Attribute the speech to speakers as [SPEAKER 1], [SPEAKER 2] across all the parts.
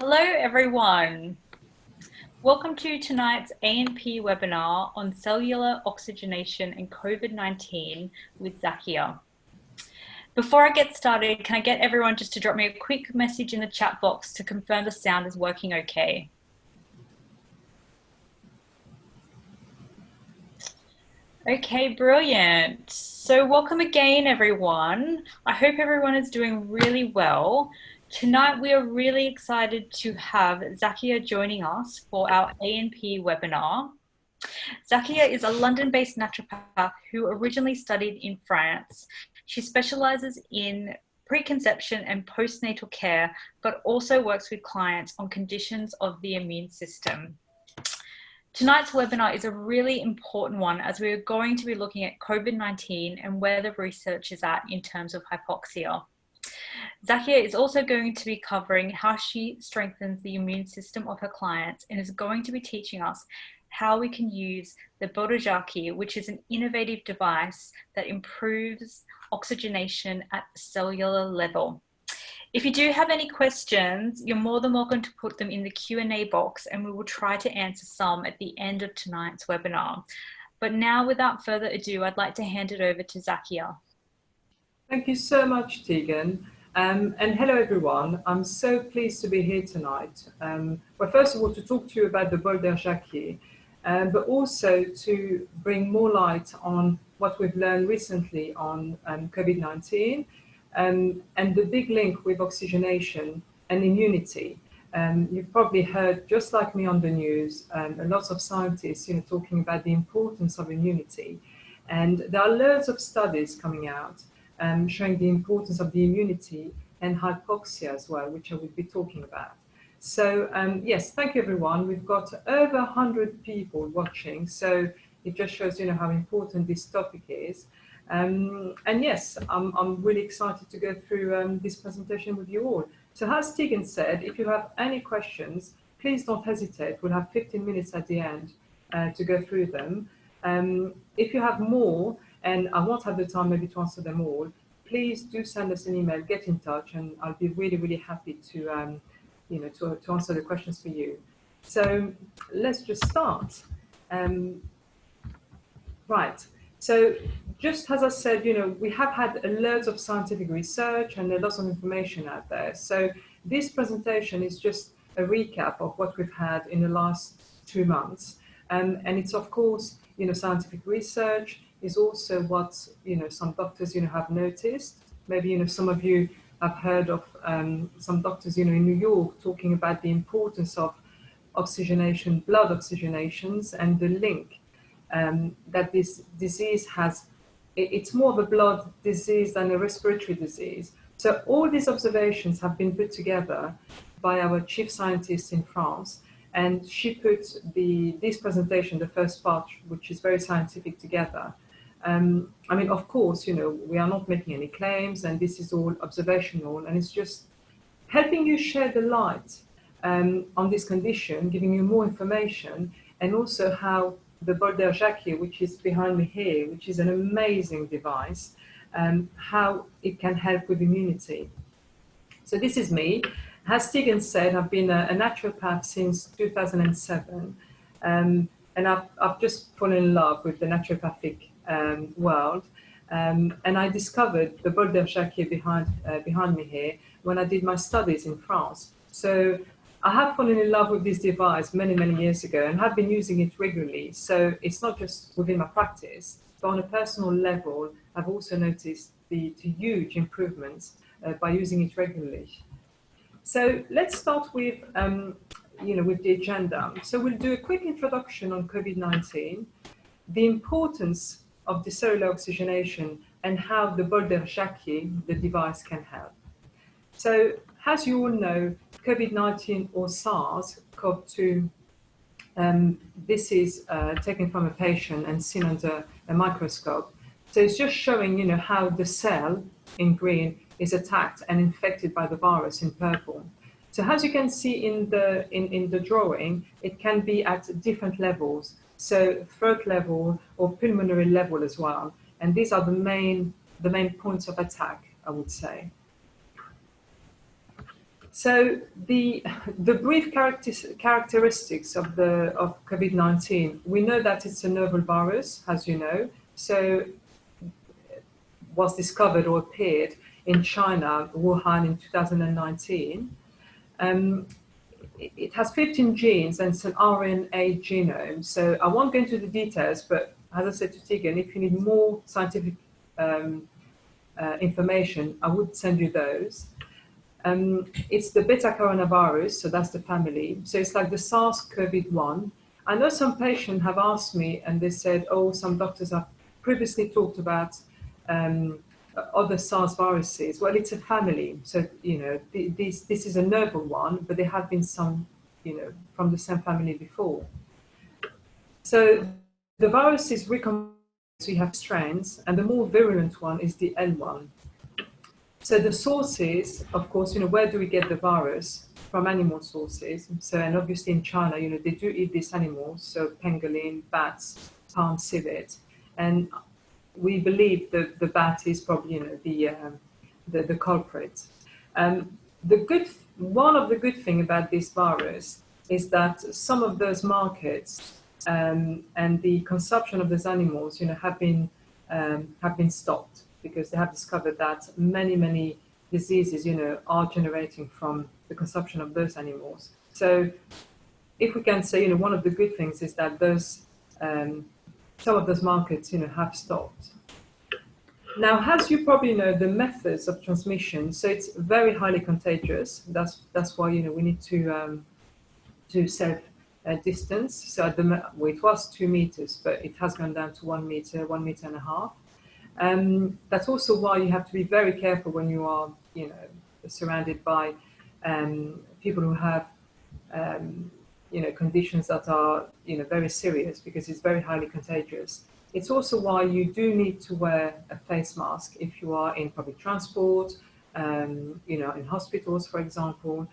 [SPEAKER 1] Hello everyone. Welcome to tonight's A&P webinar on cellular oxygenation and COVID-19 with Zakia. Before I get started, can I get everyone just to drop me a quick message in the chat box to confirm the sound is working okay? Okay, brilliant. So welcome again, everyone. I hope everyone is doing really well. Tonight, we are really excited to have Zakia joining us for our A&P webinar. Zakia is a London-based naturopath who originally studied in France. She specializes in preconception and postnatal care, but also works with clients on conditions of the immune system. Tonight's webinar is a really important one as we are going to be looking at COVID-19 and where the research is at in terms of hypoxia. Zakia is also going to be covering how she strengthens the immune system of her clients and is going to be teaching us how we can use the bronchial, which is an innovative device that improves oxygenation at the cellular level. If you do have any questions, you're more than welcome to put them in the Q&A box and we will try to answer some at the end of tonight's webinar. But now, without further ado, I'd like to hand it over to Zakia.
[SPEAKER 2] Thank you so much, Tegan. And hello, everyone. I'm so pleased to be here tonight. Well, first of all, to talk to you about the bronchial, but also to bring more light on what we've learned recently on COVID-19 and the big link with oxygenation and immunity. You've probably heard, just like me on the news, lots of scientists talking about the importance of immunity. And there are loads of studies coming out showing the importance of the immunity and hypoxia as well, which I will be talking about. So yes, thank you everyone. We've got over 100 people watching, so it just shows how important this topic is. And yes, I'm really excited to go through this presentation with you all. So as Tegan said, if you have any questions, please don't hesitate. We'll have 15 minutes at the end to go through them. If you have more, and I won't have the time maybe to answer them all, please do send us an email, get in touch, and I'll be really, really happy to, to answer the questions for you. So let's just start. Right. So just as I said, we have had loads of scientific research and lots of information out there. So this presentation is just a recap of what we've had in the last 2 months. And it's, of course, scientific research is also what, some doctors, have noticed. Maybe, some of you have heard of some doctors, in New York talking about the importance of oxygenation, blood oxygenations, and the link that this disease has. It's more of a blood disease than a respiratory disease. So all these observations have been put together by our chief scientist in France. And she put this presentation, the first part, which is very scientific, together. I mean, of course, we are not making any claims, and this is all observational, and it's just helping you shed the light on this condition, giving you more information, and also how the bronchial, which is behind me here, which is an amazing device, how it can help with immunity. So this is me. As Tegan said, I've been a naturopath since 2007, and I've just fallen in love with the naturopathic world. And I discovered the bronchial behind me here when I did my studies in France. So I have fallen in love with this device many, many years ago and have been using it regularly. So it's not just within my practice, but on a personal level, I've also noticed the huge improvements by using it regularly. So let's start with, with the agenda. So we'll do a quick introduction on COVID-19, the importance of the cellular oxygenation, and how the bronchial, the device, can help. So as you all know, COVID-19 or SARS-CoV-2, this is taken from a patient and seen under a microscope. So it's just showing, how the cell in green is attacked and infected by the virus in purple. So as you can see in the drawing, it can be at different levels, so throat level or pulmonary level as well. And these are the main points of attack, I would say. So the brief characteristics of COVID-19, we know that it's a novel virus, as you know. So was discovered or appeared in China, Wuhan, in 2019. It has 15 genes and it's an RNA genome. So I won't go into the details, but as I said to Tegan, if you need more scientific information, I would send you those. It's the beta coronavirus, so that's the family. So it's like the SARS-CoV-1. I know some patients have asked me and they said, oh, some doctors have previously talked about other SARS viruses. Well, it's a family. So, this is a novel one, but there have been some, from the same family before. So the virus is recombinant, so you have strains, and the more virulent one is the L1. So the sources, of course, where do we get the virus? From animal sources. So, and obviously in China, they do eat these animals. So pangolin, bats, palm civet. And we believe that the bat is probably, the culprit. One of the good thing about this virus is that some of those markets and the consumption of those animals, have been stopped, because they have discovered that many diseases, are generating from the consumption of those animals. So if we can say, one of the good things is that those some of those markets, have stopped. Now, as you probably know, the methods of transmission, so it's very highly contagious. That's why, we need to save distance. So it was 2 meters, but it has gone down to 1 meter, 1.5 meters. That's also why you have to be very careful when you are, surrounded by people who have, conditions that are, very serious, because it's very highly contagious. It's also why you do need to wear a face mask if you are in public transport, in hospitals, for example.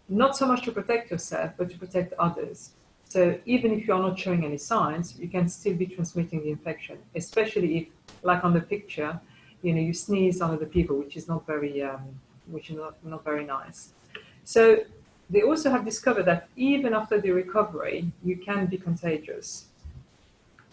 [SPEAKER 2] Not so much to protect yourself, but to protect others. So even if you are not showing any signs, you can still be transmitting the infection, especially if, like on the picture, you sneeze on other people, which is not very, not very nice. So they also have discovered that even after the recovery, you can be contagious.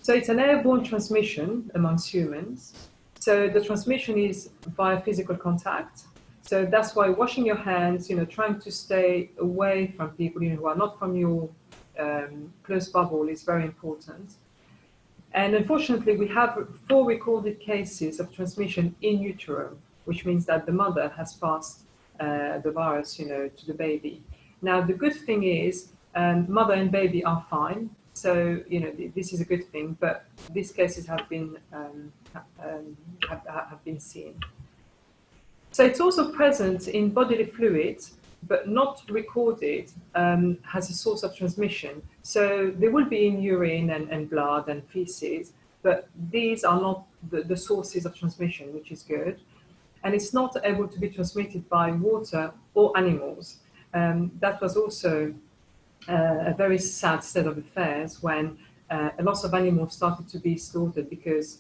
[SPEAKER 2] So it's an airborne transmission amongst humans. So the transmission is via physical contact. So that's why washing your hands, trying to stay away from people who are not from your close bubble is very important. And unfortunately, we have 4 recorded cases of transmission in utero, which means that the mother has passed the virus, to the baby. Now, the good thing is mother and baby are fine. So, this is a good thing, but these cases have been seen. So it's also present in bodily fluids, but not recorded as a source of transmission. So they will be in urine and blood and feces, but these are not the sources of transmission, which is good. And it's not able to be transmitted by water or animals. That was also a very sad state of affairs when a lot of animals started to be slaughtered because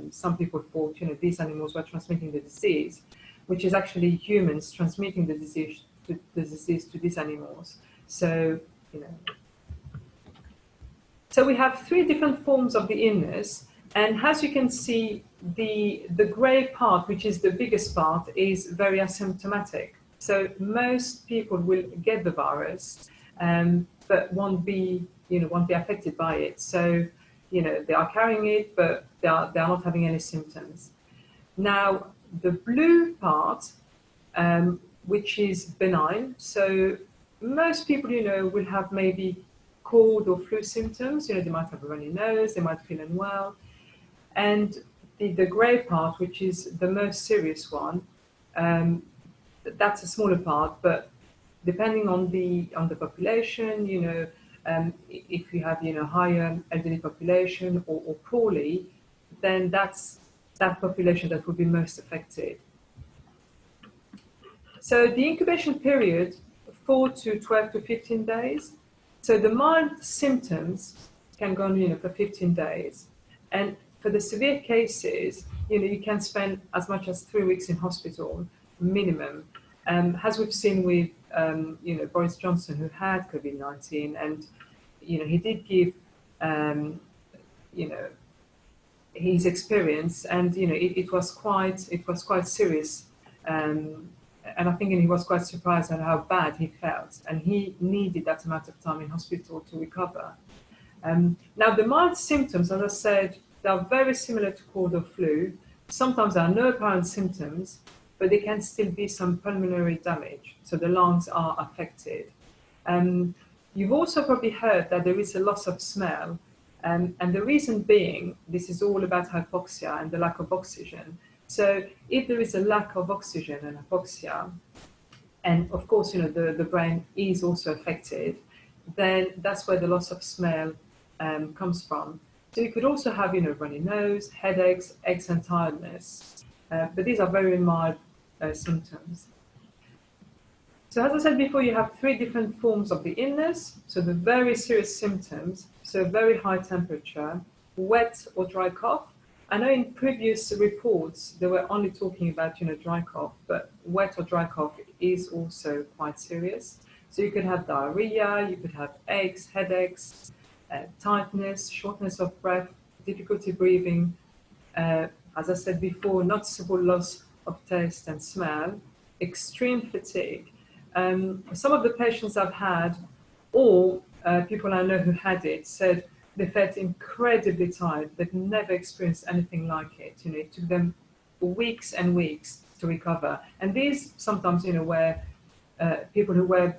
[SPEAKER 2] some people thought, these animals were transmitting the disease, which is actually humans transmitting the disease to these animals. So, So we have 3 different forms of the illness, and as you can see, the grey part, which is the biggest part, is very asymptomatic. So most people will get the virus, but won't be affected by it. So, they are carrying it, but they are not having any symptoms. Now, the blue part, which is benign. So most people, will have maybe cold or flu symptoms. They might have a runny nose, they might feel unwell. And the grey part, which is the most serious one, that's a smaller part, but depending on the population, if you have, higher elderly population or poorly, then that's that population that would be most affected. So the incubation period, 4 to 12 to 15 days. So the mild symptoms can go on, for 15 days. And for the severe cases, you can spend as much as 3 weeks in hospital, minimum. As we've seen with Boris Johnson, who had COVID-19, and he did give you know his experience, and it was quite serious, and I think he was quite surprised at how bad he felt, and he needed that amount of time in hospital to recover. Now, the mild symptoms, as I said, they are very similar to cold or flu. Sometimes there are no apparent symptoms, but there can still be some pulmonary damage, so the lungs are affected. You've also probably heard that there is a loss of smell, and the reason being, this is all about hypoxia and the lack of oxygen. So if there is a lack of oxygen and hypoxia, and of course, the brain is also affected, then that's where the loss of smell comes from. So you could also have, runny nose, headaches, aches and tiredness, but these are very mild symptoms. So as I said before, you have three different forms of the illness. So the very serious symptoms, so very high temperature, wet or dry cough. I know in previous reports, they were only talking about, dry cough, but wet or dry cough is also quite serious. So you could have diarrhea, you could have aches, headaches, tightness, shortness of breath, difficulty breathing. As I said before, noticeable loss of taste and smell, extreme fatigue. Some of the patients I've had, or people I know who had it, said they felt incredibly tired. They've never experienced anything like it. It took them weeks and weeks to recover. And these sometimes, were people who were,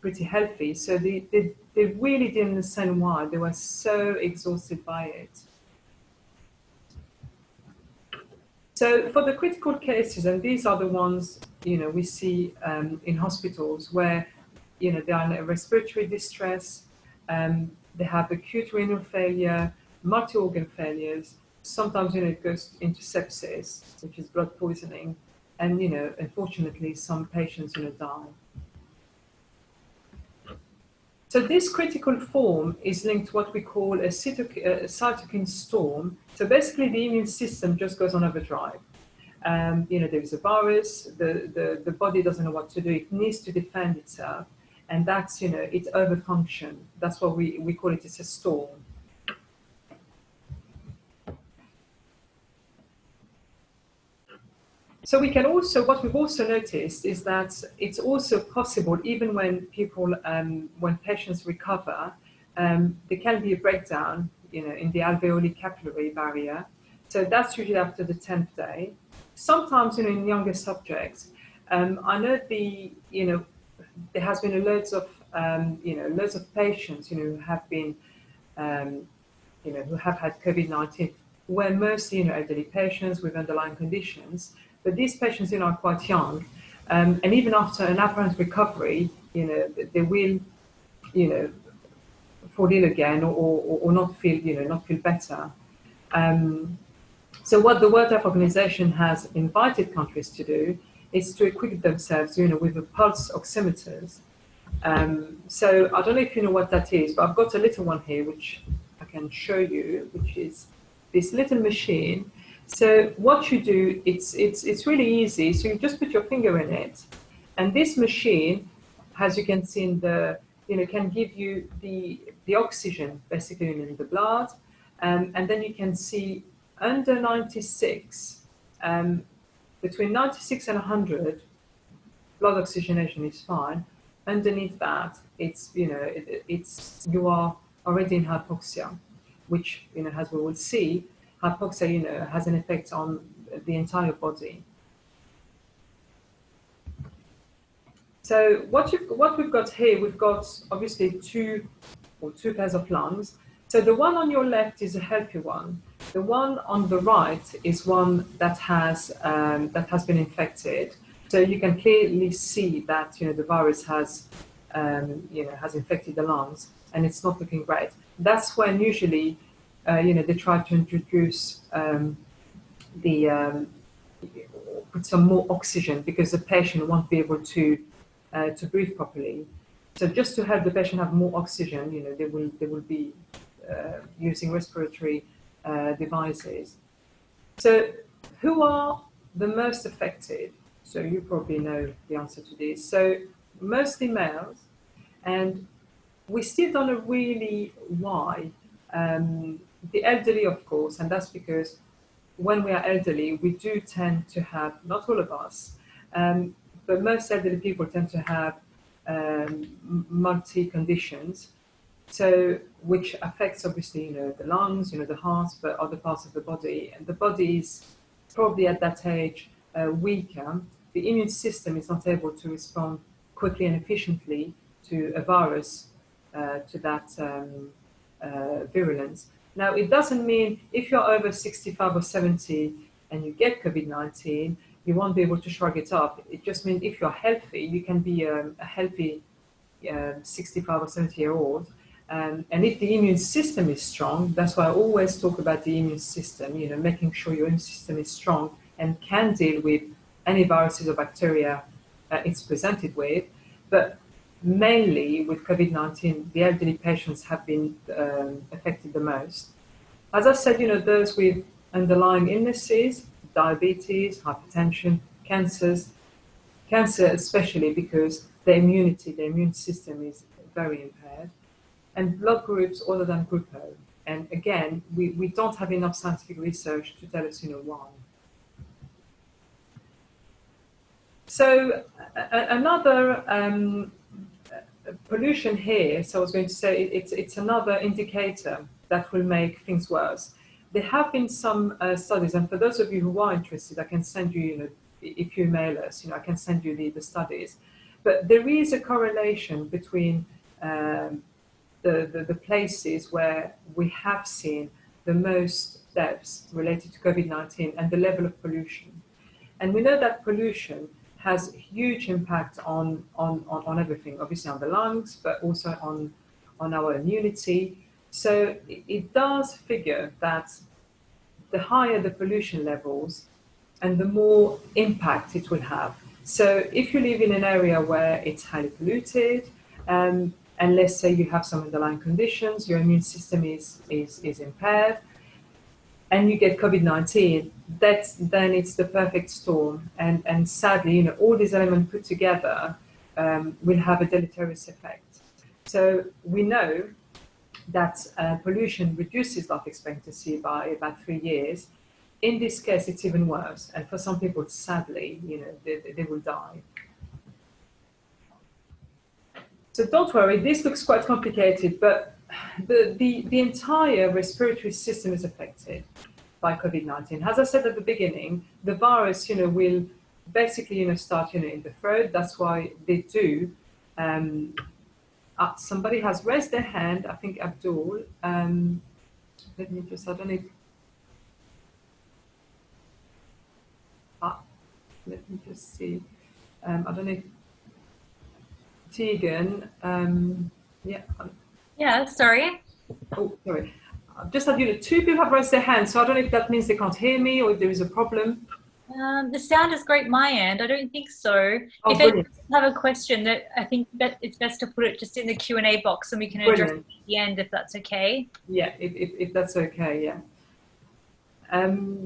[SPEAKER 2] pretty healthy. So they really didn't understand why. They were so exhausted by it. So for the critical cases, and these are the ones, we see in hospitals where, they are in respiratory distress, they have acute renal failure, multi-organ failures. Sometimes, it goes into sepsis, which is blood poisoning. And, unfortunately, some patients, die. So this critical form is linked to what we call a cytokine storm. So basically, the immune system just goes on overdrive. There is a virus, the body doesn't know what to do, it needs to defend itself, and that's, it's overfunction. That's what we call it, it's a storm. So we can also, what we've also noticed is that it's also possible, even when people, when patients recover, there can be a breakdown, in the alveoli capillary barrier. So that's usually after the 10th day. Sometimes, in younger subjects, I know there has been loads of patients, who have been, who have had COVID-19, were mostly, elderly patients with underlying conditions. But these patients, are quite young, and even after an apparent recovery, they will, fall ill again or not feel better. So what the World Health Organization has invited countries to do is to equip themselves, with the pulse oximeters. So I don't know if you know what that is, but I've got a little one here which I can show you, which is this little machine. So what you do, it's really easy. So you just put your finger in it, and this machine, as you can see in the, can give you the oxygen basically in the blood, and then you can see under 96, between 96 and 100, blood oxygenation is fine. Underneath that, it's you are already in hypoxia, which as we will see, hypoxia has an effect on the entire body. So what we've got here, we've got obviously two pairs of lungs. So the one on your left is a healthy one. The one on the right is one that has been infected. So you can clearly see that the virus has infected the lungs, and it's not looking great. That's when usually they try to introduce put some more oxygen, because the patient won't be able to breathe properly. So just to help the patient have more oxygen, they will be using respiratory devices. So who are the most affected? So you probably know the answer to this. So mostly males, and we still don't know really why. The elderly, of course, and that's because when we are elderly, we do tend to have, not all of us, um, but most elderly people tend to have multi conditions. So, which affects obviously, the lungs, the heart, but other parts of the body. And the body is probably at that age weaker. The immune system is not able to respond quickly and efficiently to a virus, to that virulence. Now, it doesn't mean if you're over 65 or 70 and you get COVID-19, you won't be able to shrug it off. It just means if you're healthy, you can be a healthy 65 or 70-year-old. And if the immune system is strong, that's why I always talk about the immune system, making sure your immune system is strong and can deal with any viruses or bacteria it's presented with. But mainly with COVID-19, the elderly patients have been affected the most. As I said, those with underlying illnesses, diabetes, hypertension, cancers, cancer especially because the immune system is very impaired, and blood groups other than group O. And again, we don't have enough scientific research to tell us, why. So another pollution here, so I was going to say it's another indicator that will make things worse. There have been some studies, and for those of you who are interested, I can send you, if you mail us, I can send you the studies. But there is a correlation between the places where we have seen the most deaths related to COVID-19 and the level of pollution. And we know that pollution has huge impact on everything, obviously on the lungs, but also on our immunity. So it does figure that the higher the pollution levels and the more impact it will have. So if you live in an area where it's highly polluted, and let's say you have some underlying conditions, your immune system is impaired, and you get COVID-19, then it's the perfect storm. And sadly, all these elements put together will have a deleterious effect. So we know that pollution reduces life expectancy by about 3 years. In this case, it's even worse. And for some people, sadly, they will die. So don't worry, this looks quite complicated, but the entire respiratory system is affected by COVID-19. As I said at the beginning, the virus, will basically, start, in the throat. That's why they do. Somebody has raised their hand, I think Abdul. Let me just, I don't know if, let me just see. I don't know if Tegan, yeah.
[SPEAKER 1] Yeah, sorry.
[SPEAKER 2] Oh, sorry. I've just had, two people have raised their hands, so I don't know if that means they can't hear me or if there is a problem.
[SPEAKER 1] The sound is great my end. I don't think so.
[SPEAKER 2] Oh,
[SPEAKER 1] If
[SPEAKER 2] brilliant.
[SPEAKER 1] anyone have a question, that I think that it's best to put it just in the Q&A box and we can address it at the end if that's okay.
[SPEAKER 2] Yeah, if that's okay, yeah.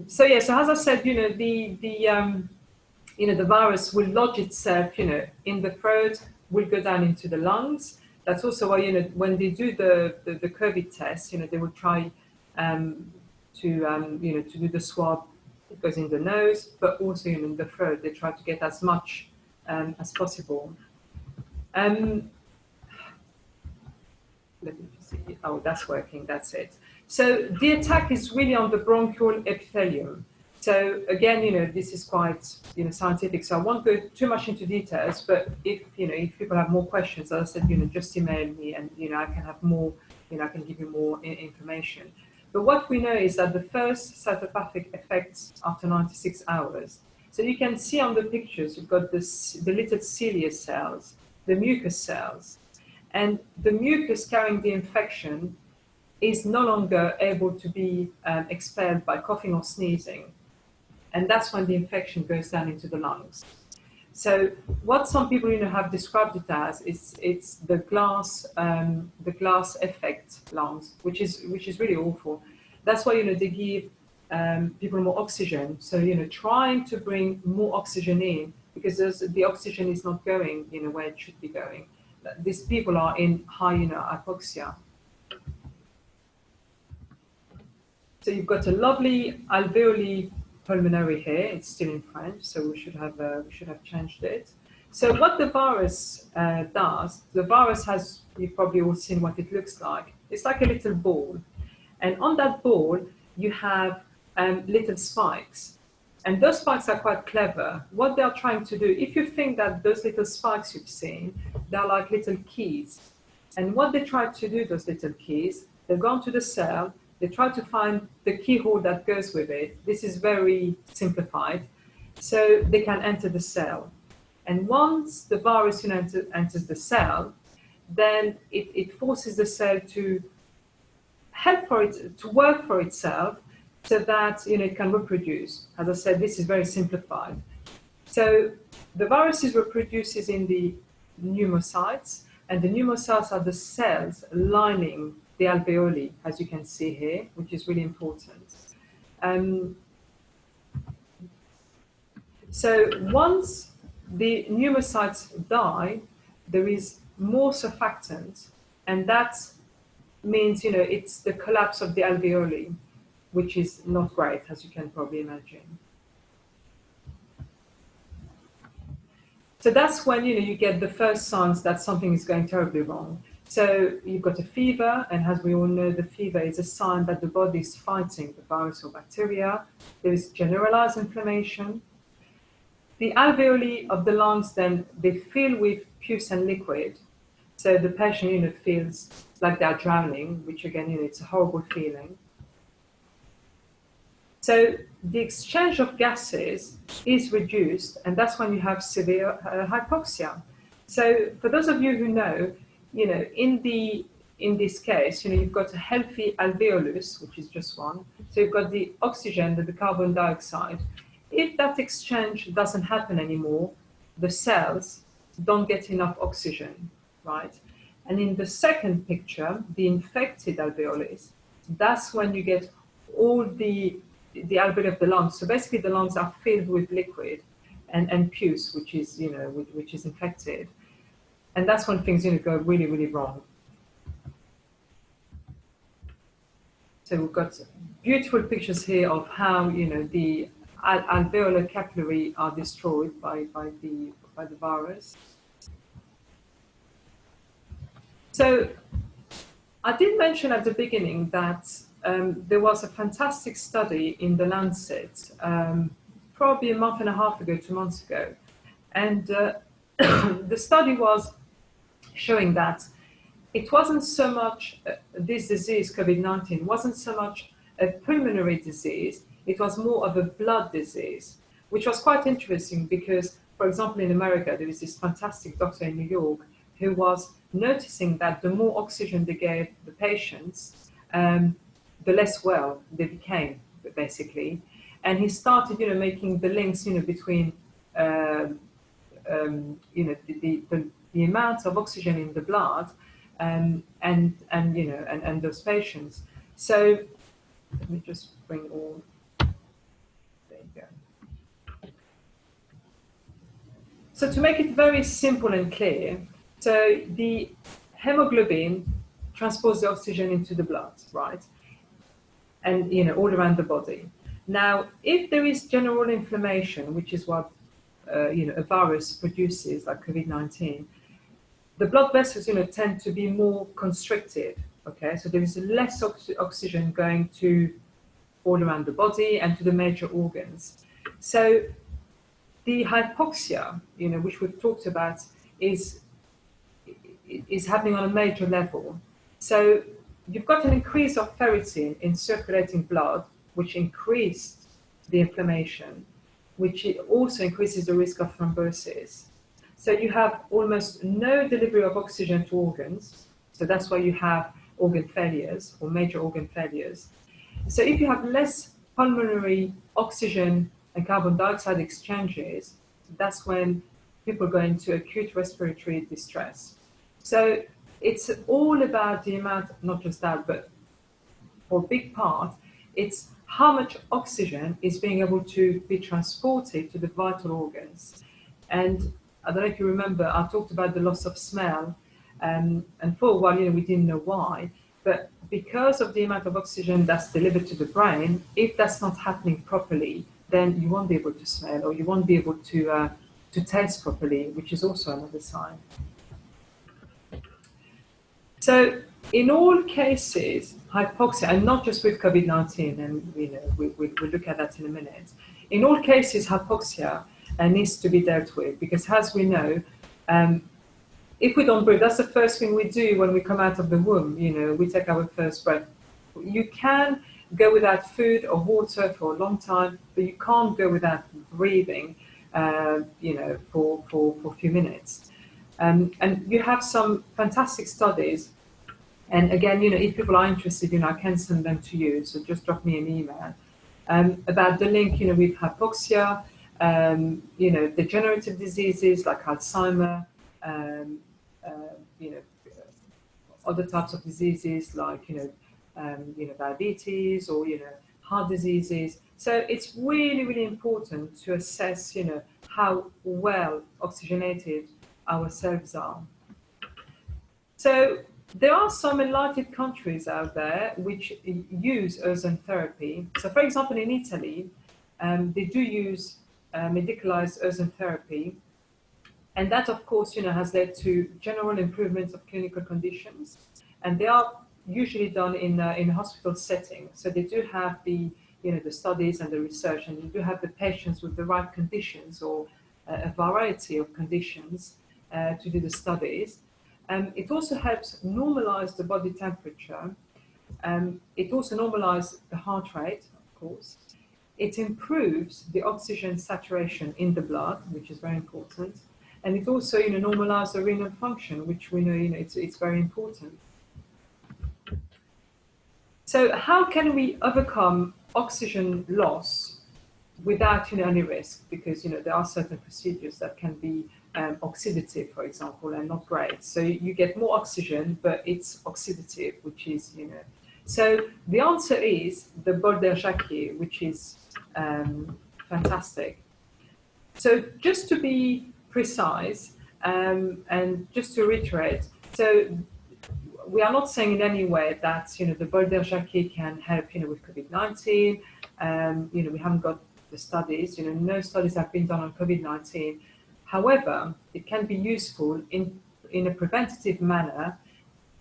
[SPEAKER 2] So as I said, the virus will lodge itself, in the throat, will go down into the lungs. That's also why, when they do the COVID test, they will try to do the swab. It goes in the nose, but also in the throat. They try to get as much as possible. Let me just see. Oh, that's working. That's it. So the attack is really on the bronchial epithelium. So again, this is quite scientific. So I won't go too much into details. But if people have more questions, as I said, just email me, and I can have more. I can give you more information. But what we know is that the first cytopathic effects after 96 hours. So you can see on the pictures, you've got the little cilia cells, the mucus cells, and the mucus carrying the infection is no longer able to be expelled by coughing or sneezing. And that's when the infection goes down into the lungs. So what some people have described it as is it's the glass effect lungs, which is really awful. That's why they give people more oxygen. So trying to bring more oxygen in because the oxygen is not going, where it should be going. These people are in high, hypoxia. So you've got a lovely alveoli pulmonary here. It's still in French, so we should have changed it. So what the virus does, the virus has, you've probably all seen what it looks like. It's like a little ball. And on that ball, you have little spikes. And those spikes are quite clever. What they are trying to do, if you think that those little spikes you've seen, they're like little keys. And what they try to do, those little keys, they go into the cell, they try to find the keyhole that goes with it. This is very simplified. So they can enter the cell. And once the virus enters the cell, then it forces the cell to help for it to work for itself, so that it can reproduce. As I said, this is very simplified. So the virus reproduces in the pneumocytes, and the pneumocytes are the cells lining the alveoli, as you can see here, which is really important. So once the pneumocytes die, there is more surfactant, and that means, it's the collapse of the alveoli, which is not great, as you can probably imagine. So that's when, you get the first signs that something is going terribly wrong. So you've got a fever, and as we all know, the fever is a sign that the body is fighting the virus or bacteria. There is generalized inflammation. The alveoli of the lungs, then, they fill with pus and liquid. So the patient, feels like they're drowning, which again, it's a horrible feeling. So the exchange of gases is reduced, and that's when you have severe hypoxia. So for those of you who know, in this case, you've got a healthy alveolus, which is just one. So you've got the oxygen and the carbon dioxide. If that exchange doesn't happen anymore, the cells don't get enough oxygen, right? And in the second picture, the infected alveolus, that's when you get all the alveoli of the lungs. So basically, the lungs are filled with liquid and pus, which is which is infected, and that's when things go really, really wrong. So we've got beautiful pictures here of how the alveolar capillary are destroyed by the virus. So I did mention at the beginning that there was a fantastic study in the Lancet, probably a month and a half ago, 2 months ago. And the study was showing that it wasn't so much this disease, COVID-19, wasn't so much a pulmonary disease, it was more of a blood disease, which was quite interesting because, for example, in America, there is this fantastic doctor in New York who was noticing that the more oxygen they gave the patients, the less well they became, basically. And he started, making the links, between, the amount of oxygen in the blood and those patients. So let me just bring all. There you go. So to make it very simple and clear, so the hemoglobin transports the oxygen into the blood, right? And all around the body. Now, if there is general inflammation, which is what a virus produces, like COVID-19, the blood vessels tend to be more constricted. Okay, so there is less oxygen going to all around the body and to the major organs. So the hypoxia, which we've talked about, is happening on a major level. So you've got an increase of ferritin in circulating blood, which increased the inflammation, which also increases the risk of thrombosis. So you have almost no delivery of oxygen to organs. So that's why you have organ failures or major organ failures. So if you have less pulmonary oxygen and carbon dioxide exchanges, that's when people go into acute respiratory distress. So it's all about the amount, not just that, but for a big part, it's how much oxygen is being able to be transported to the vital organs. And I don't know if you remember, I talked about the loss of smell, and for a while, we didn't know why. But because of the amount of oxygen that's delivered to the brain, if that's not happening properly, then you won't be able to smell, or you won't be able to taste properly, which is also another sign. So in all cases, hypoxia, and not just with COVID-19, and we'll look at that in a minute. In all cases, hypoxia needs to be dealt with, because as we know, if we don't breathe, that's the first thing we do when we come out of the womb. We take our first breath. You can go without food or water for a long time, but you can't go without breathing, for a few minutes. And you have some fantastic studies. And again, if people are interested, I can send them to you. So just drop me an email about the link, with hypoxia, degenerative diseases like Alzheimer, um, uh, you know, other types of diseases like, diabetes, or, heart diseases. So it's really, really important to assess, how well oxygenated our cells are. So there are some enlightened countries out there which use ozone therapy. So for example, in Italy, they do use medicalized ozone therapy. And that, of course, has led to general improvements of clinical conditions. And they are usually done in a hospital setting. So they do have the studies and the research, and you do have the patients with the right conditions, or a variety of conditions to do the studies. It also helps normalize the body temperature. It also normalizes the heart rate, of course. It improves the oxygen saturation in the blood, which is very important. And it also, normalizes the renal function, which we know, it's very important. So how can we overcome oxygen loss without, any risk? Because, there are certain procedures that can be oxidative, for example, and not great. So you get more oxygen, but it's oxidative, which is, So the answer is the bol d'air, which is fantastic. So just to be precise, and just to reiterate, so we are not saying in any way that the bol d'air can help with COVID-19. We haven't got the studies. No studies have been done on COVID-19. However, it can be useful in a preventative manner,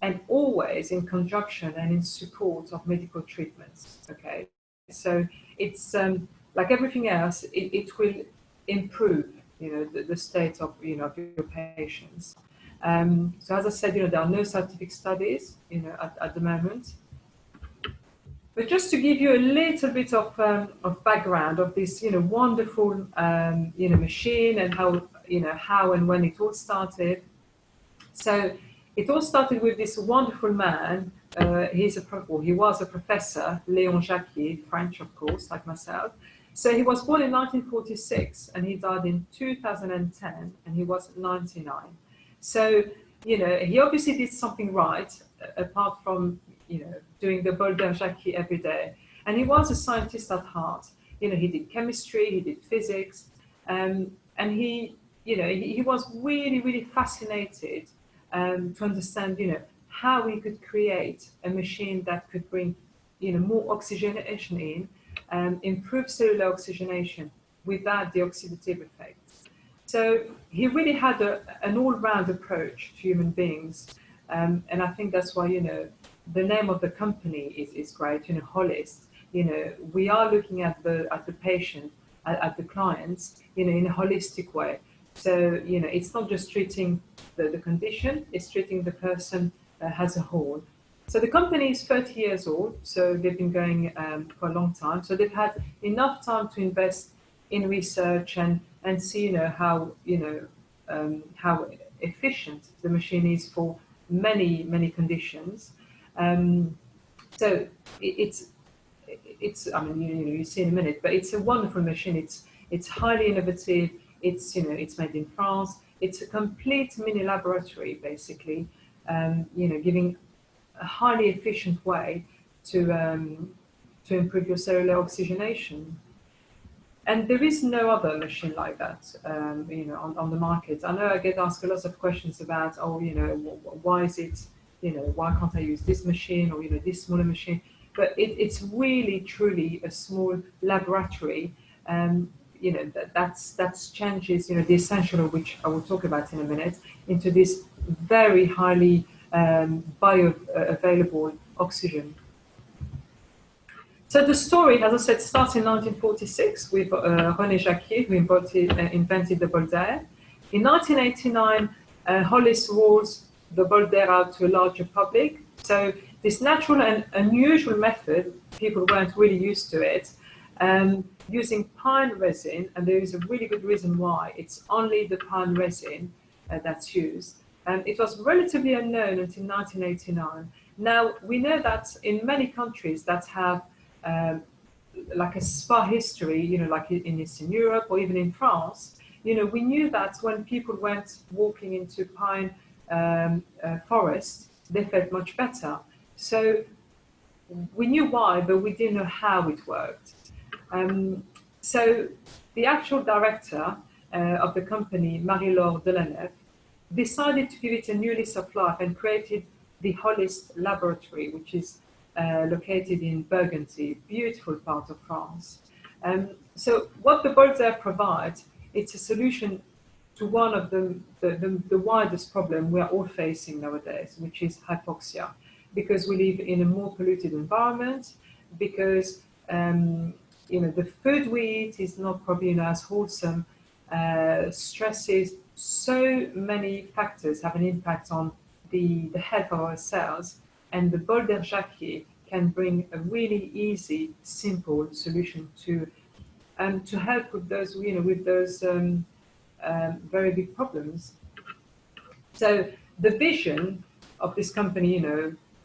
[SPEAKER 2] and always in conjunction and in support of medical treatments. Okay, so it's like everything else, it will improve the state of of your patients. So as I said, there are no scientific studies at the moment. But just to give you a little bit of background of this wonderful machine, and how and when it all started. So it all started with this wonderful man. He was a professor, Léon Jacquier, French, of course, like myself. So he was born in 1946 and he died in 2010, and he was 99. So, he obviously did something right, apart from, doing the bol d'air every day. And he was a scientist at heart. He did chemistry, he did physics, and he was really, really fascinated to understand, how we could create a machine that could bring, more oxygenation in, and improve cellular oxygenation without the oxidative effects. So he really had an all-round approach to human beings, and I think that's why, the name of the company is great. HOLISTE. We are looking at the patient, at the clients, in a holistic way. So, it's not just treating the condition, it's treating the person as a whole. So the company is 30 years old, so they've been going for a long time. So they've had enough time to invest in research and see, how efficient the machine is for many, many conditions. So it's I mean, you see in a minute, but it's a wonderful machine. It's highly innovative. It's made in France. It's a complete mini laboratory, basically, giving a highly efficient way to improve your cellular oxygenation. And there is no other machine like that, on the market. I know I get asked a lot of questions about, oh, why is it, why can't I use this machine or, this smaller machine? But it's really, truly a small laboratory. That's changes, the essential, which I will talk about in a minute, into this very highly bioavailable oxygen. So the story, as I said, starts in 1946 with René Jacquier, who invented the bol d'air. In 1989, HOLISTE rolls the bol d'air out to a larger public. So this natural and unusual method, people weren't really used to it, using pine resin, and there is a really good reason why. It's only the pine resin that's used. And it was relatively unknown until 1989. Now, we know that in many countries that have um, like a spa history, like in Eastern Europe or even in France, we knew that when people went walking into pine forest, they felt much better. So we knew why, but we didn't know how it worked. So the actual director of the company, Marie-Laure Delaney, decided to give it a new lease of life and created the HOLISTE laboratory, which is located in Burgundy, beautiful part of France. So what the bol d'air provides, it's a solution to one of the widest problem we are all facing nowadays, which is hypoxia, because we live in a more polluted environment, because the food we eat is not probably as wholesome, stresses, so many factors have an impact on the health of our cells, and the bol d'air Jacquier can bring a really easy, simple solution to help with those, very big problems. So the vision of this company,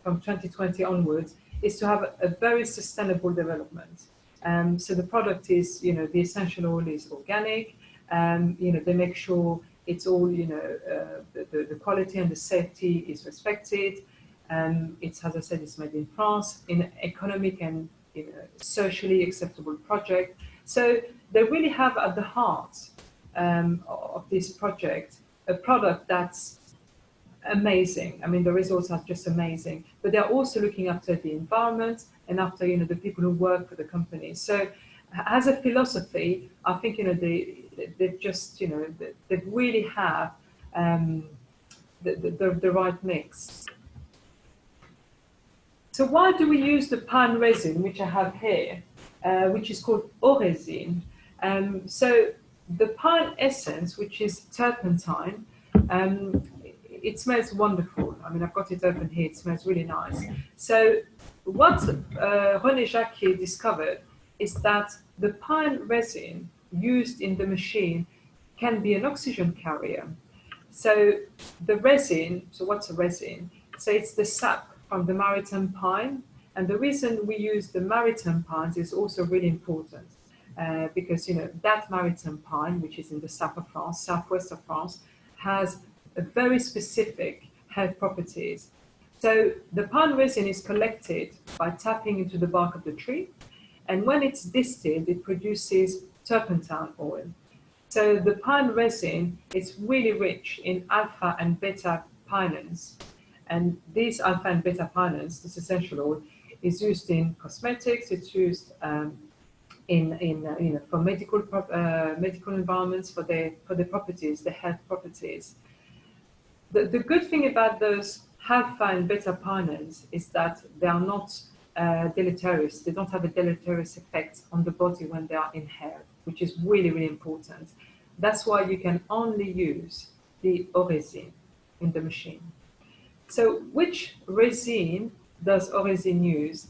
[SPEAKER 2] from 2020 onwards, is to have a very sustainable development. So the product is, the essential oil is organic. They make sure it's all, the quality and the safety is respected. It's, as I said, it's made in France in an economic and socially acceptable project. So they really have at the heart of this project a product that's amazing. I mean, the results are just amazing, but they're also looking after the environment and after, the people who work for the company. So as a philosophy, I think, they just, they really have the right mix. So why do we use the pine resin, which I have here, which is called resin? So the pine essence, which is turpentine, it smells wonderful. I mean, I've got it open here. It smells really nice. So what René Jacquier discovered is that the pine resin used in the machine can be an oxygen carrier. So the resin, so what's a resin? So it's the sap from the maritime pine. And the reason we use the maritime pines is also really important because, that maritime pine, which is in the south of France, southwest of France, has a very specific health properties. So the pine resin is collected by tapping into the bark of the tree. And when it's distilled, it produces turpentine oil. So the pine resin is really rich in alpha and beta pinens. And these alpha and beta pinens, this essential oil, is used in cosmetics. It's used for medical environments, for the properties, the health properties. The good thing about those alpha and beta pinens is that they are not deleterious. They don't have a deleterious effect on the body when they are inhaled, which is really, really important. That's why you can only use the resin in the machine. So which resin does resin use?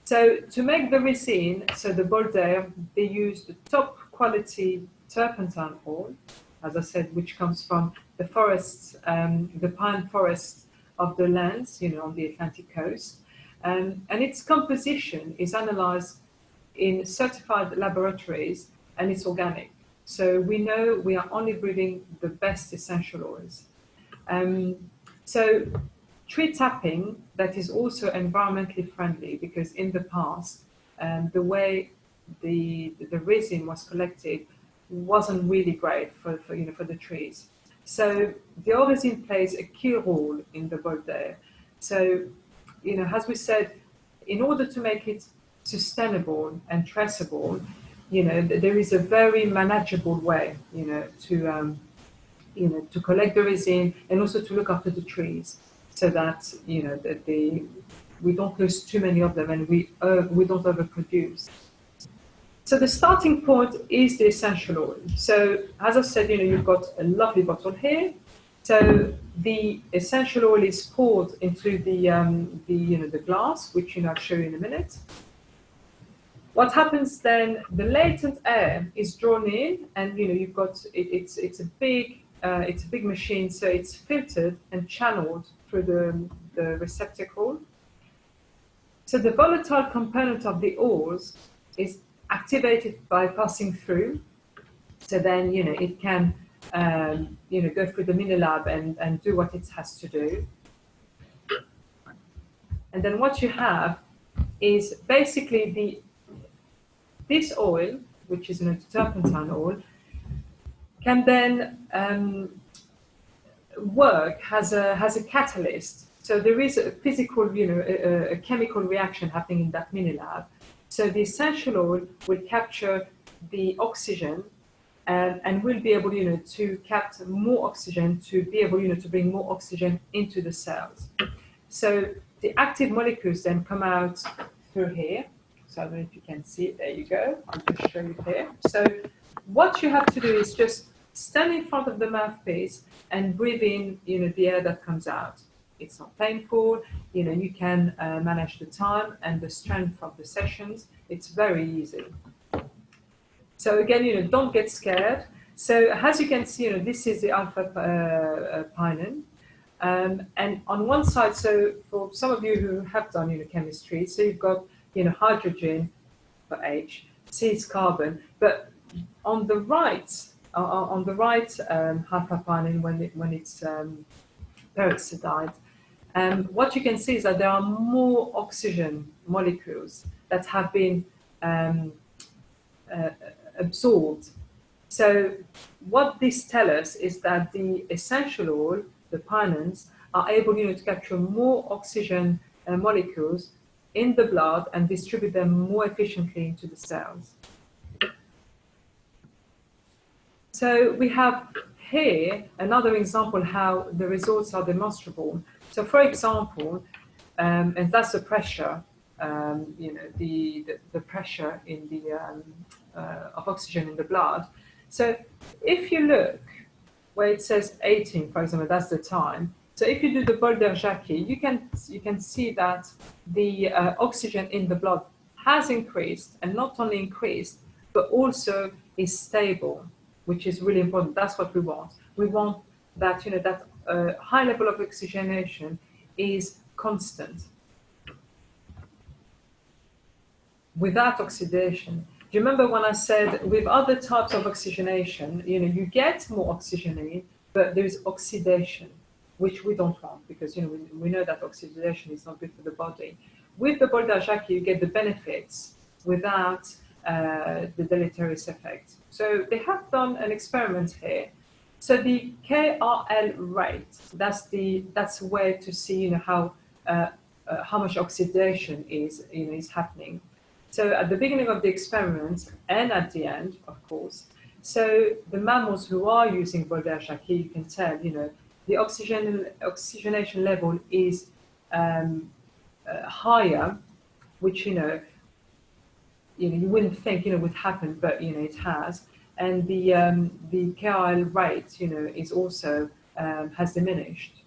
[SPEAKER 2] So to make the resin, so the bol d'air, they use the top quality turpentine oil, as I said, which comes from the forests, the pine forests of the lands, on the Atlantic coast. And its composition is analyzed in certified laboratories, and it's organic. So we know we are only breeding the best essential oils. So tree tapping, that is also environmentally friendly, because in the past, the way the resin was collected wasn't really great for the trees. So the oil resin plays a key role in the bulb there. So, as we said, in order to make it sustainable and traceable, there is a very manageable way, to collect the resin and also to look after the trees, so that we don't lose too many of them and we don't overproduce. So the starting point is the essential oil. So as I said, you've got a lovely bottle here. So the essential oil is poured into the glass, which I'll show you in a minute. What happens then? The latent air is drawn in, and you've got it's a big machine, so it's filtered and channeled through the receptacle. So the volatile component of the oils is activated by passing through. So then it can go through the mini lab and do what it has to do. And then what you have is basically this oil, which is turpentine oil, can then work as a catalyst. So there is a physical, a chemical reaction happening in that mini lab. So the essential oil will capture the oxygen and will be able, to capture more oxygen to be able, to bring more oxygen into the cells. So the active molecules then come out through here. So I don't know if you can see it. There you go. I'll just show you here. So what you have to do is just stand in front of the mouthpiece and breathe in, the air that comes out. It's not painful. You can manage the time and the strength of the sessions. It's very easy. So again, don't get scared. So as you can see, this is the alpha pinene. And on one side, so for some of you who have done chemistry, so you've got hydrogen for H, C is carbon, but on the right alpha pinene, when it's peroxidized, what you can see is that there are more oxygen molecules that have been absorbed. So what this tells us is that the essential oil, the pinenes, are able to capture more oxygen molecules in the blood and distribute them more efficiently into the cells. So we have here another example how the results are demonstrable. So for example, and that's the pressure, the pressure in of oxygen in the blood. So if you look where it says 18, for example, that's the time. So if you do the Boulder-Jacqui, you can see that the oxygen in the blood has increased, and not only increased, but also is stable, which is really important. That's what we want. We want that that high level of oxygenation is constant. Without oxidation, do you remember when I said with other types of oxygenation, you get more oxygen in, but there is oxidation, which we don't want, because we know that oxidation is not good for the body. With the Boulder-Jacqui, you get the benefits without the deleterious effect. So they have done an experiment here. So the KRL rate, that's a way to see how much oxidation is happening. So at the beginning of the experiment and at the end, of course, so the mammals who are using Boulder-Jacqui, you can tell, the oxygenation level is higher, which you wouldn't think would happen, but it has, and the KRL rate is also has diminished.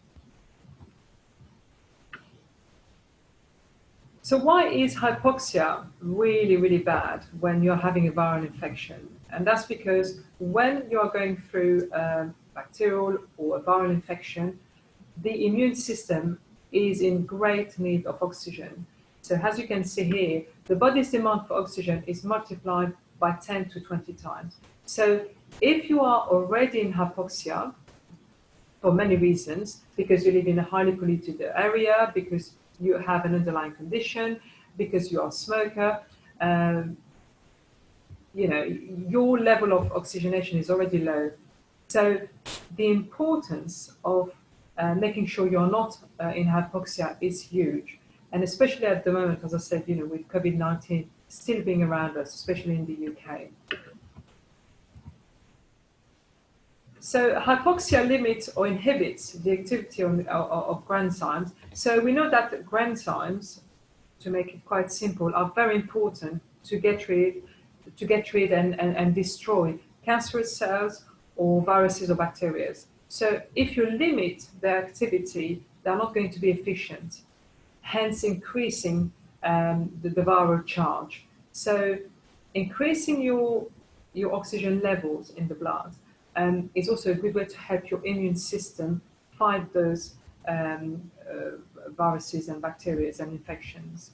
[SPEAKER 2] So why is hypoxia really, really bad when you're having a viral infection? And that's because when you're going through a bacterial or a viral infection, the immune system is in great need of oxygen. So as you can see here, the body's demand for oxygen is multiplied by 10 to 20 times. So if you are already in hypoxia, for many reasons, because you live in a highly polluted area, because you have an underlying condition, because you are a smoker, your level of oxygenation is already low. So the importance of making sure you're not in hypoxia is huge. And especially at the moment, as I said, with COVID-19 still being around us, especially in the UK. So hypoxia limits or inhibits the activity of granzymes. So we know that granzymes, to make it quite simple, are very important to get rid and destroy cancerous cells or viruses or bacteria. So if you limit their activity, they're not going to be efficient, hence increasing the viral charge. So increasing your oxygen levels in the blood is also a good way to help your immune system fight those viruses and bacteria and infections.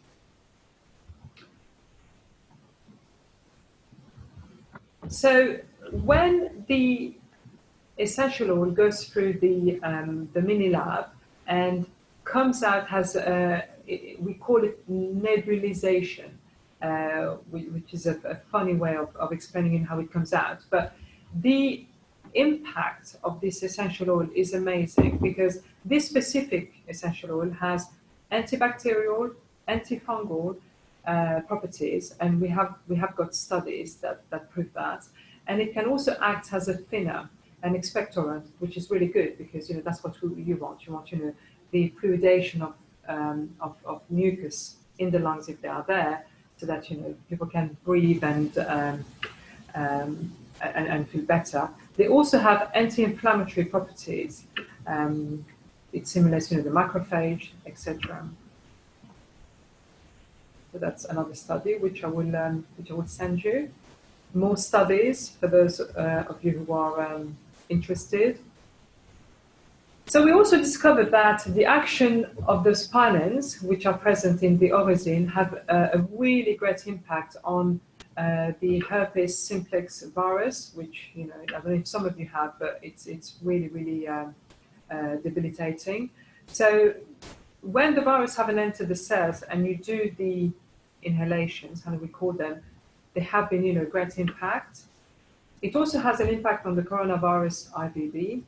[SPEAKER 2] So when the essential oil goes through the mini lab and comes out as we call it nebulization, which is a funny way of explaining how it comes out. But the impact of this essential oil is amazing because this specific essential oil has antibacterial, antifungal properties, and we have got studies that prove that. And it can also act as a thinner, an expectorant, which is really good because that's what you want. You want the fluidation of mucus in the lungs if they are there, so that people can breathe and feel better. They also have anti-inflammatory properties. It simulates the macrophage, etc. So that's another study which I will send you. More studies for those of you who are interested. So we also discovered that the action of the spinins, which are present in the origin, have a really great impact on the herpes simplex virus, which I don't know if some of you have, but it's really, really debilitating. So when the virus haven't entered the cells and you do the inhalations, how do we call them, they have been great impact. It also has an impact on the coronavirus IVB.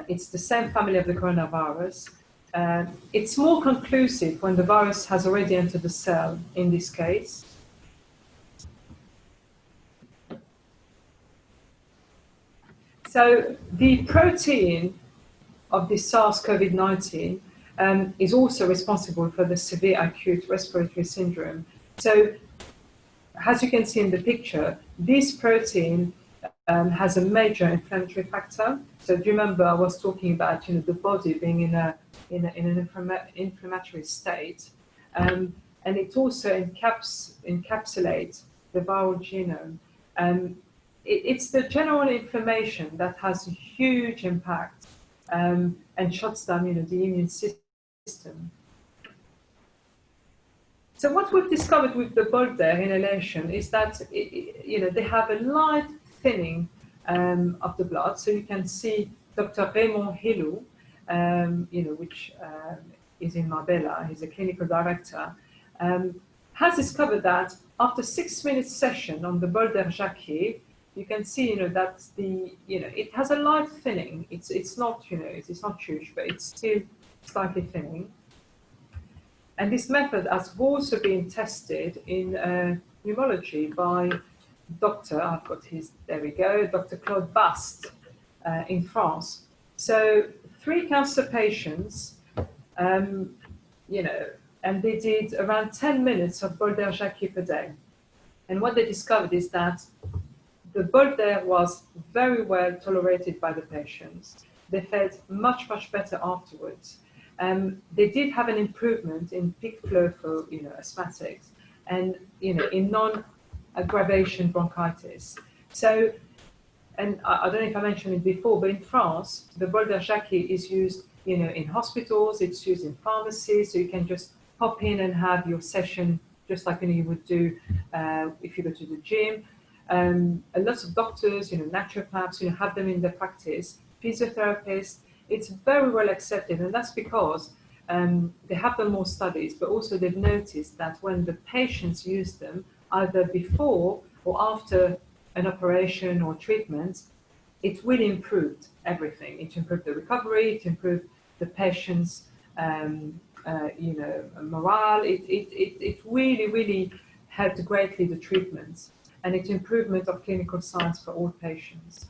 [SPEAKER 2] It's the same family of the coronavirus. It's more conclusive when the virus has already entered the cell, in this case. So the protein of the SARS-CoV-19 is also responsible for the severe acute respiratory syndrome. So as you can see in the picture, this protein has a major inflammatory factor. So do you remember I was talking about the body being in an inflammatory state, and it also encapsulates the viral genome. It's the general inflammation that has a huge impact and shuts down the immune system. So what we've discovered with the Bolder inhalation is that they have a light thinning of the blood. So you can see Dr. Raymond Hillou, which is in Marbella, he's a clinical director, has discovered that after 6 minutes session on the Bolder Jacquier, you can see that it has a light thinning. It's not it's not huge, but it's still slightly thinning. And this method has also been tested in pneumology by there we go, Dr. Claude Bast in France. So 3 cancer patients, and they did around 10 minutes of Bolder Jacquier per day. And what they discovered is that the Bolder was very well tolerated by the patients. They felt much, much better afterwards. They did have an improvement in peak flow for asthmatics and in non-aggravation bronchitis. So, and I don't know if I mentioned it before, but in France, the Bolder Jacquier is used in hospitals, it's used in pharmacies, so you can just pop in and have your session just like you would do if you go to the gym. A lot of doctors, naturopaths, have them in their practice, physiotherapists. It's very well accepted, and that's because they have done more studies, but also they've noticed that when the patients use them, either before or after an operation or treatment, it really improved everything. It improved the recovery, it improved the patient's morale. It really, really helped greatly the treatment and its improvement of clinical signs for all patients.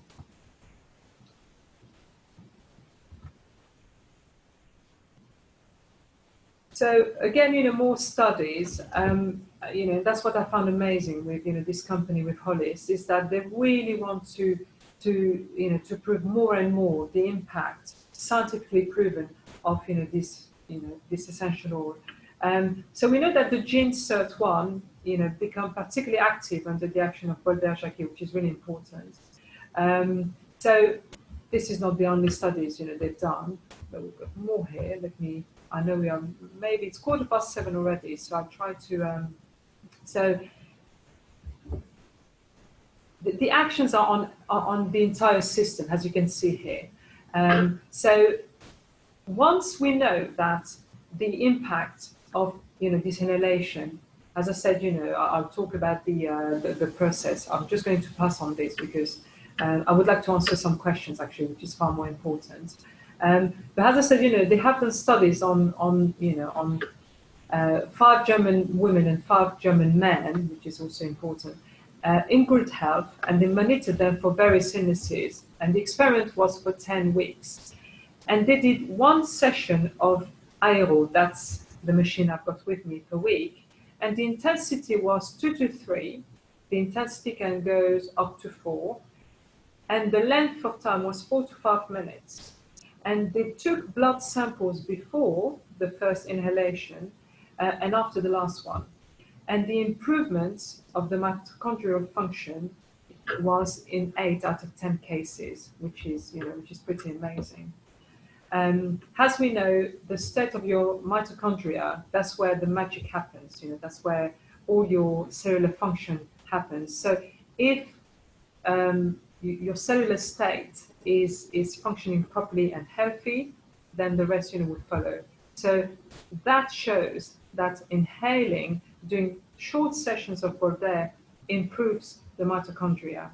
[SPEAKER 2] So again, more studies. That's what I found amazing with this company with HOLISTE, is that they really want to prove more and more the impact, scientifically proven, of this essential oil. So we know that the gene SIRT1 become particularly active under the action of Boulder-Jackie, which is really important. So this is not the only studies they've done, but we've got more here. I know we are, maybe it's 7:15 already, so I'll try to. So the actions are on the entire system, as you can see here. So once we know that the impact of this inhalation, as I said, I'll talk about the process. I'm just going to pass on this because I would like to answer some questions actually, which is far more important. But as I said, they have done studies on 5 German women and 5 German men, which is also important, in good health, and they monitored them for various illnesses. And the experiment was for 10 weeks. And they did 1 session of aero, that's the machine I've got with me, per week. And the intensity was 2 to 3. The intensity can go up to 4. And the length of time was 4 to 5 minutes. And they took blood samples before the first inhalation and after the last one. And the improvement of the mitochondrial function was in 8 out of 10 cases, which is pretty amazing. As we know, the state of your mitochondria, that's where the magic happens. That's where all your cellular function happens. So if your cellular state is functioning properly and healthy, then the rest would follow. So that shows that inhaling, doing short sessions of Boulder, improves the mitochondria.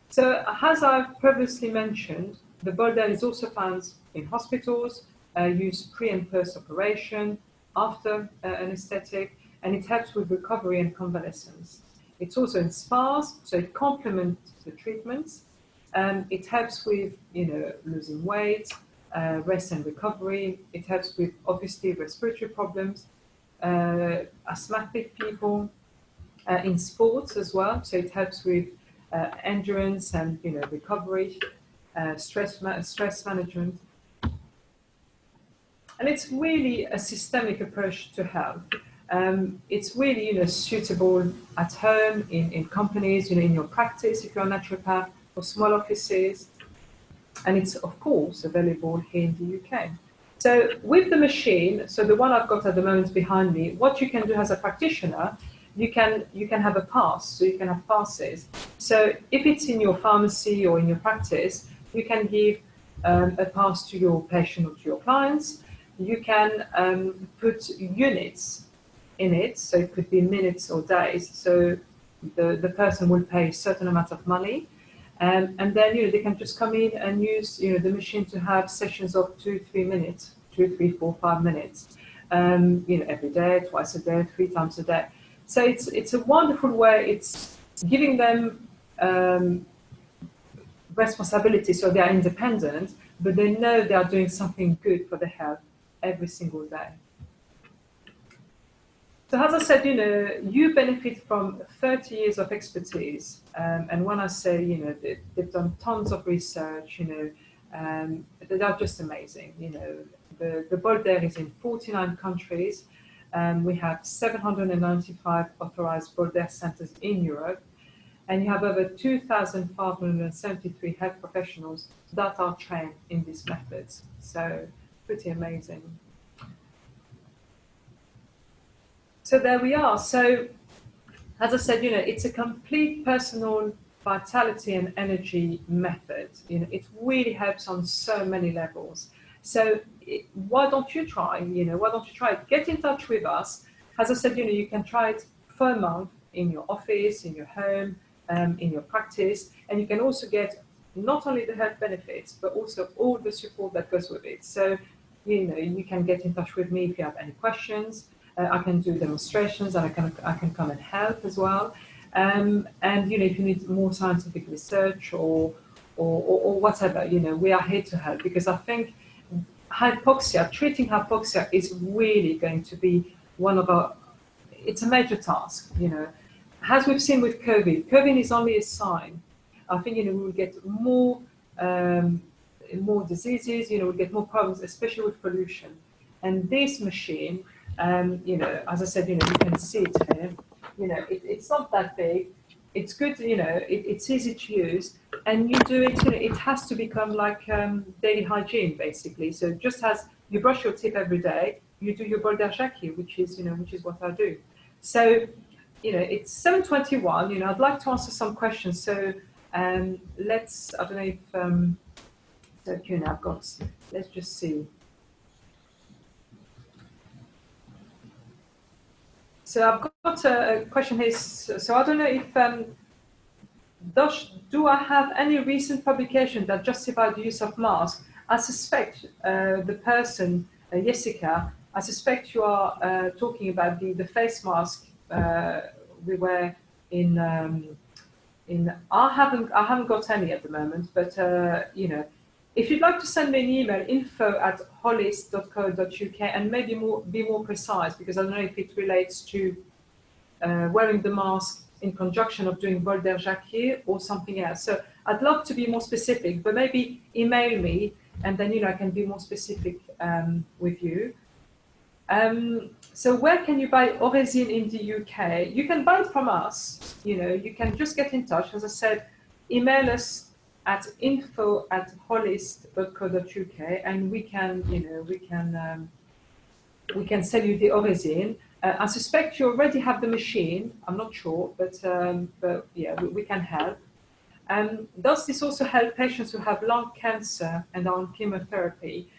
[SPEAKER 2] So as I've previously mentioned, the Boulder is also found in hospitals, used pre and post operation, after anesthetic, and it helps with recovery and convalescence. It's also in spas, so it complements the treatments. It helps with losing weight, rest and recovery. It helps with obviously respiratory problems, asthmatic people, in sports as well. So it helps with endurance and recovery, stress management. And it's really a systemic approach to health. It's really suitable at home, in companies, in your practice if you're a naturopath, for small offices, and it's of course available here in the UK. So with the machine, so the one I've got at the moment behind me, what you can do as a practitioner, you can have a pass, so you can have passes. So if it's in your pharmacy or in your practice, you can give a pass to your patient or to your clients. You can put units in it, so it could be minutes or days. So the person will pay a certain amount of money. And then they can just come in and use the machine to have sessions of 2-3 minutes, 2, 3, 4, 5 minutes, every day, twice a day, 3 times a day. So it's a wonderful way. It's giving them responsibility, so they are independent, but they know they are doing something good for their health every single day. So as I said, you benefit from 30 years of expertise. And when I say, they've done tons of research, they are just amazing. The Boulder is in 49 countries. We have 795 authorized Boulder centers in Europe. And you have over 2,573 health professionals that are trained in these methods. So pretty amazing. So there we are. So as I said, it's a complete personal vitality and energy method. It really helps on so many levels. So why don't you try? Why don't you try it? Get in touch with us. As I said, you can try it for a month. in your office, in your home, in your practice, and you can also get not only the health benefits, but also all the support that goes with it. So, you can get in touch with me if you have any questions. I can do demonstrations, and I can come and help as well. And if you need more scientific research or whatever, we are here to help, because I think treating hypoxia is really going to be one of our. It's a major task, As we've seen with COVID is only a sign. I think we will get more diseases, we'll get more problems, especially with pollution. And this machine, as I said, you can see it here. It's not that big. It's good, it's easy to use, and you do it. It has to become like daily hygiene, basically. So just as you brush your teeth every day, you do your bol d'Arjaki, which is what I do. So, it's 7:21. I'd like to answer some questions. So, let's. I don't know if so I've got. Let's just see. So I've got a question here. So I don't know if do I have any recent publication that justify the use of masks? I suspect the person, Jessica, I suspect you are talking about the face mask we wear in. I haven't got any at the moment, but if you'd like to send me an email, info@holiste.co.uk, and maybe be more precise, because I don't know if it relates to wearing the mask in conjunction of doing bol d'Arjaki or something else. So I'd love to be more specific, but maybe email me, and then I can be more specific with you. So where can you buy resin in the UK? You can buy it from us. You can just get in touch. As I said, email us at info@holiste.co.uk, and we can sell you the resin. I suspect you already have the machine. I'm not sure, but yeah, we can help. Does this also help patients who have lung cancer and are on chemotherapy?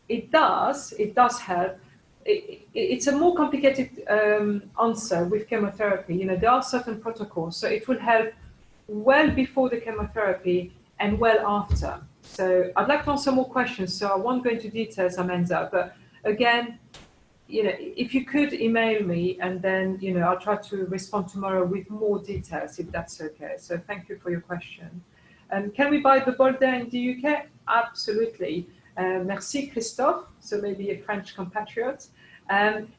[SPEAKER 2] It does help. It's a more complicated answer with chemotherapy. There are certain protocols, so it will help well before the chemotherapy and well after. So I'd like to answer more questions, so I won't go into details, Amanda, but again, if you could email me, and then, I'll try to respond tomorrow with more details, if that's okay. So thank you for your question. Can we buy the bol in the UK? Absolutely. Merci, Christophe. So maybe a French compatriot.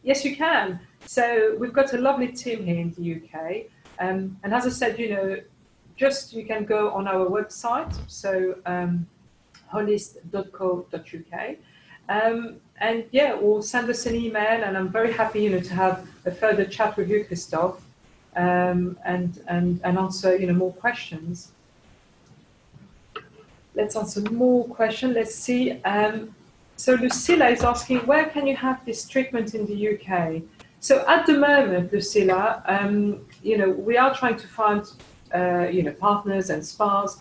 [SPEAKER 2] Yes, you can. So we've got a lovely team here in the UK. And as I said, you can go on our website, so holiste.co.uk. And yeah, or send us an email, and I'm very happy, to have a further chat with you, Christophe, and answer, more questions. Let's answer more questions. Let's see. So Lucilla is asking, where can you have this treatment in the UK? So at the moment, Lucilla, we are trying to find, partners and spas.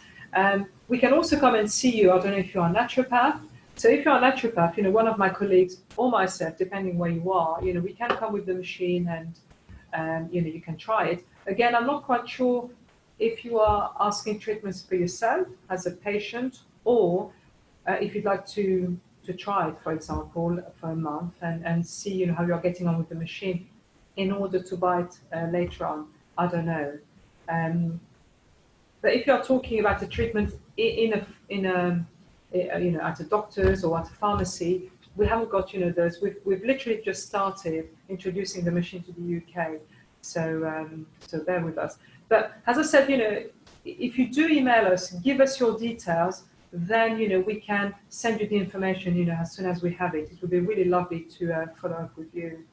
[SPEAKER 2] We can also come and see you. I don't know if you're a naturopath. So if you're a naturopath, one of my colleagues or myself, depending where you are, we can come with the machine, and you can try it. Again, I'm not quite sure if you are asking treatments for yourself as a patient, or if you'd like to try it, for example, for a month and see how you're getting on with the machine in order to buy it later on. I don't know. But if you're talking about a treatment at a doctor's or at a pharmacy, we haven't got those. We've literally just started introducing the machine to the UK, so bear with us. But as I said, if you do email us, give us your details, then we can send you the information as soon as we have it. It would be really lovely to follow up with you.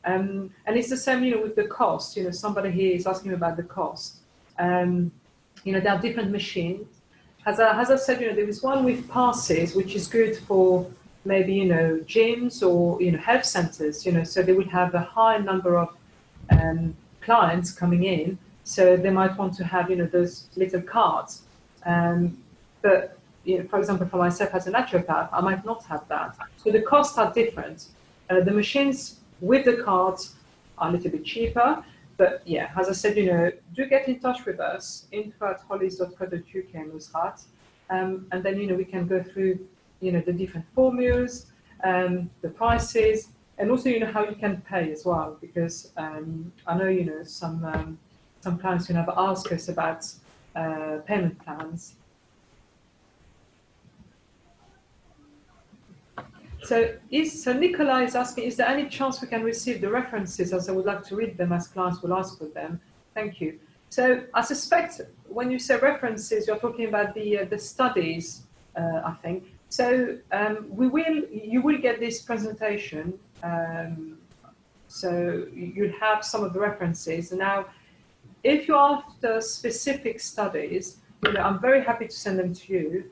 [SPEAKER 2] And it's the same with the cost. Somebody here is asking about the cost. There are different machines. As I said, there is one with passes, which is good for maybe gyms or health centers. So they would have a high number of clients coming in. So they might want to have, those little cards. But, for example, for myself as a naturopath, I might not have that. So the costs are different. The machines with the cards are a little bit cheaper. But yeah, as I said, do get in touch with us, info@holist.co.uk, Nusrat. And then, we can go through, the different formulas, the prices, and also, how you can pay as well, because I know, some clients, have asked us about payment plans. So Nicola is asking, is there any chance we can receive the references, as I would like to read them as clients will ask for them? Thank you. So I suspect when you say references, you're talking about the studies, I think. So you will get this presentation. So you'll have some of the references. Now, if you're after specific studies, I'm very happy to send them to you.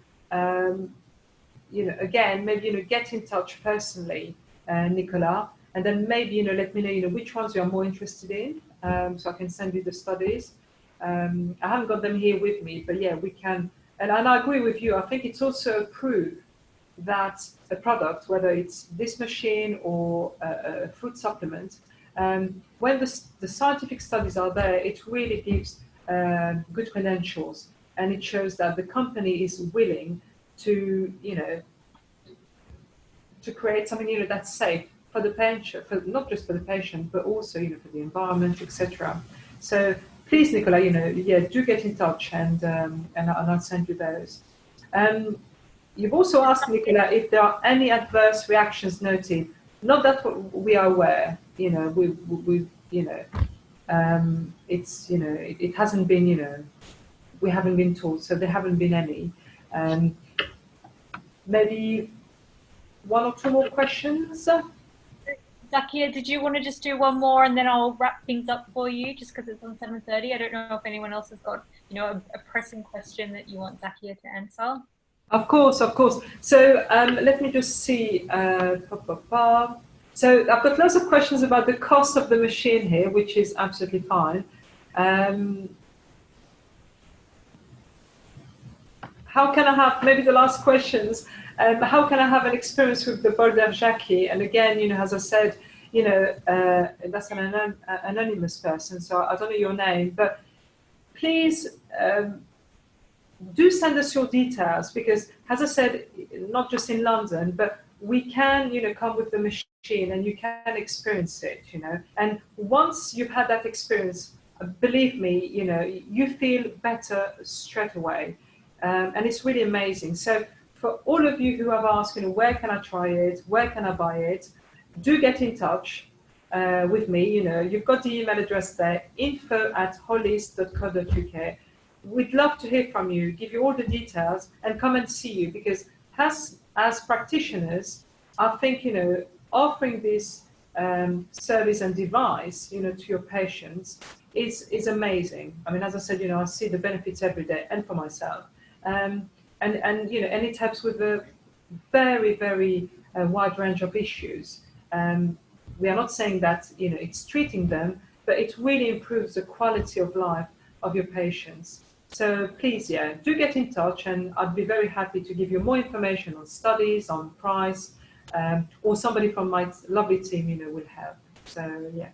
[SPEAKER 2] Again, maybe, get in touch personally, Nicola, and then maybe, let me know, which ones you're more interested in, so I can send you the studies. I haven't got them here with me, but yeah, we can. And I agree with you. I think it's also a proof that a product, whether it's this machine or a food supplement, when the scientific studies are there, it really gives good credentials, and it shows that the company is willing to, to create something, that's safe for the patient, not just for the patient, but also, for the environment, etc. So please, Nicola, do get in touch, and I'll send you those. You've also asked, Nicola, if there are any adverse reactions noted. Not that we are aware, it's, it hasn't been, we haven't been told, so there haven't been any. Maybe one or two more questions.
[SPEAKER 1] Zakia, did you want to just do one more and then I'll wrap things up for you, just because it's on 7:30? I don't know if anyone else has got, a pressing question that you want Zakia to answer.
[SPEAKER 2] Of course. So let me just see. So I've got lots of questions about the cost of the machine here, which is absolutely fine. How can I have, maybe the last questions, how can I have an experience with the Boulder Jackie? And again, as I said, that's an anonymous person, so I don't know your name, but please do send us your details, because as I said, not just in London, but we can, come with the machine and you can experience it, and once you've had that experience, believe me, you feel better straight away. And it's really amazing. So for all of you who have asked, where can I try it? Where can I buy it? Do get in touch with me. You've got the email address there, info@holist.co.uk. We'd love to hear from you, give you all the details, and come and see you, because as practitioners, I think, offering this service and device, to your patients is amazing. I mean, as I said, I see the benefits every day, and for myself. And it helps with a very, very wide range of issues. We are not saying that, it's treating them, but it really improves the quality of life of your patients. So please, do get in touch, and I'd be very happy to give you more information on studies, on price, or somebody from my lovely team, will help. So, yeah.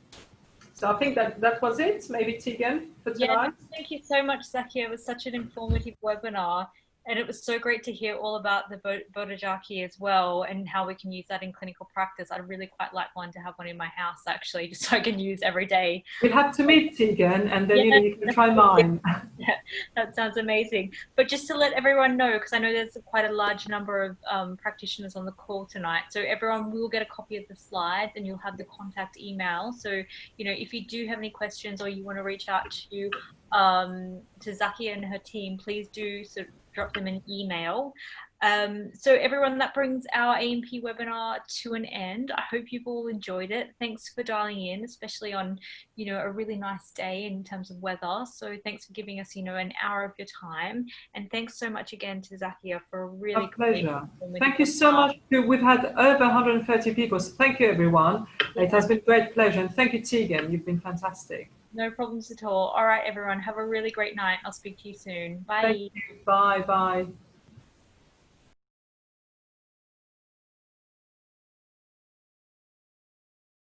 [SPEAKER 2] So I think that was it. Maybe Tegan for tonight.
[SPEAKER 1] Yeah, thank you so much, Zakia. It was such an informative webinar, and it was so great to hear all about the Bodajaki as well, and how we can use that in clinical practice. I'd really quite like one to have one in my house, actually, just so I can use every day.
[SPEAKER 2] We'll have to meet, Tegan, and then you can try mine.
[SPEAKER 1] Yeah, that sounds amazing. But just to let everyone know, because I know there's quite a large number of practitioners on the call tonight, so everyone will get a copy of the slides, and you'll have the contact email. So, if you do have any questions, or you want to reach out to Zakia and her team, please do drop them an email. So everyone, that brings our AMP webinar to an end. I hope you've all enjoyed it. Thanks for dialing in, especially on, a really nice day in terms of weather. So thanks for giving us, an hour of your time. And thanks so much again to Zakia for a really
[SPEAKER 2] pleasure. Thank you so much. We've had over 130 people, so thank you, everyone. Yeah. It has been a great pleasure. And thank you, Tegan. You've been fantastic.
[SPEAKER 1] No problems at all. All right, everyone. Have a really great night. I'll speak to you soon. Bye.
[SPEAKER 2] Thank you. Bye.